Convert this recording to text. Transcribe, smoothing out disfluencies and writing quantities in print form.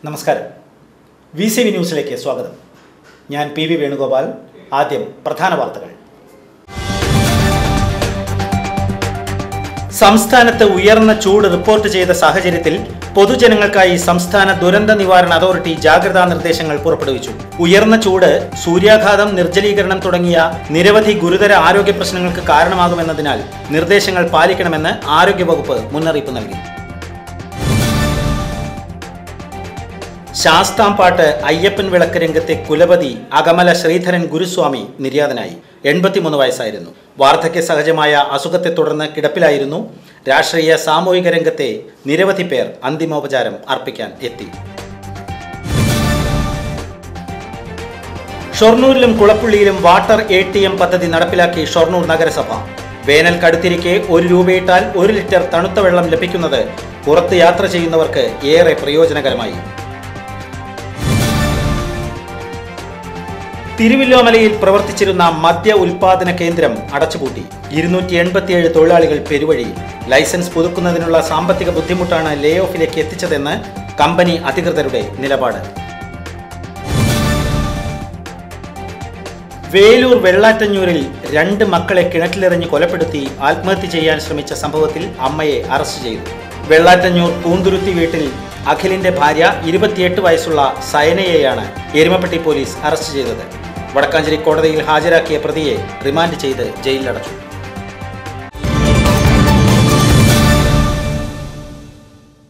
നമസ്കാരം. VCV ന്യൂസിലേക്ക് സ്വാഗതം. ഞാൻ PV വേണുഗോപാൽ. ആദ്യം പ്രധാന വാർത്തകൾ. സംസ്ഥാനത്ത് ഉയർന്ന ചൂട് റിപ്പോർട്ട് ചെയ്ത സാഹചര്യത്തിൽ പൊതുജനങ്ങൾക്കായി സംസ്ഥാന ദുരന്ത നിവാരണ അതോറിറ്റി ജാഗ്രതാ നിർദ്ദേശങ്ങൾ പുറപ്പെടുവിച്ചു. ഉയർന്ന ചൂട്, സൂര്യാഘാതം, നിർജ്ജലീകരണം തുടങ്ങിയ നിരവധി ഗുരുതര ആരോഗ്യ പ്രശ്നങ്ങൾക്ക് കാരണമാകുമെന്നതിനാൽ നിർദ്ദേശങ്ങൾ പാലിക്കണമെന്ന് ആരോഗ്യവകുപ്പ് മുന്നറിയിപ്പ് നൽകി. ശാസ്താംപാട്ട് അയ്യപ്പൻ വിളക്ക് രംഗത്തെ കുലപതി അകമല ശ്രീധരൻ ഗുരുസ്വാമി നിര്യാതനായി. 83 വയസ്സായിരുന്നു. വാർദ്ധക്യ സഹജമായ അസുഖത്തെ തുടർന്ന് കിടപ്പിലായിരുന്നു. രാഷ്ട്രീയ സാമൂഹിക രംഗത്തെ നിരവധി പേർ അന്തിമോപചാരം അർപ്പിക്കാൻ എത്തി. ഷൊർണൂരിലും കുളപ്പുള്ളിയിലും വാട്ടർ ATM പദ്ധതി നടപ്പിലാക്കി ഷൊർണൂർ നഗരസഭ. വേനൽ കടുത്തിരിക്കെ 1 രൂപയിട്ടാൽ 1 ലിറ്റർ തണുത്ത വെള്ളം ലഭിക്കുന്നത് പുറത്ത് യാത്ര ചെയ്യുന്നവർക്ക് ഏറെ പ്രയോജനകരമായി. തിരുവല്ലോമലയിൽ പ്രവർത്തിച്ചിരുന്ന മദ്യ ഉൽപാദന കേന്ദ്രം അടച്ചുപൂട്ടി. 287 തൊഴിലാളികൾ പെരുവഴിയിൽ. ലൈസൻസ് പുതുക്കുന്നതിനുള്ള സാമ്പത്തിക ബുദ്ധിമുട്ടാണ് ലേ ഓഫിലേക്ക് എത്തിച്ചതെന്ന് കമ്പനി അധികൃതരുടെ നിലപാട്. വേലൂർ വെള്ളാറ്റഞ്ഞൂരിൽ 2 മക്കളെ കിണറ്റിലെറിഞ്ഞ് കൊലപ്പെടുത്തി ആത്മഹത്യ ചെയ്യാൻ ശ്രമിച്ച സംഭവത്തിൽ അമ്മയെ അറസ്റ്റ് ചെയ്തു. വെള്ളാറ്റഞ്ഞൂർ പൂന്തുരുത്തി വീട്ടിൽ അഖിലിന്റെ ഭാര്യ 28 വയസ്സുള്ള സയനയെയാണ് എരുമപ്പെട്ടി പോലീസ് അറസ്റ്റ് ചെയ്തത്. വടക്കാഞ്ചേരി കോടതിയിൽ ഹാജരാക്കിയ പ്രതിയെ റിമാൻഡ് ചെയ്ത് ജയിലിലടച്ചു.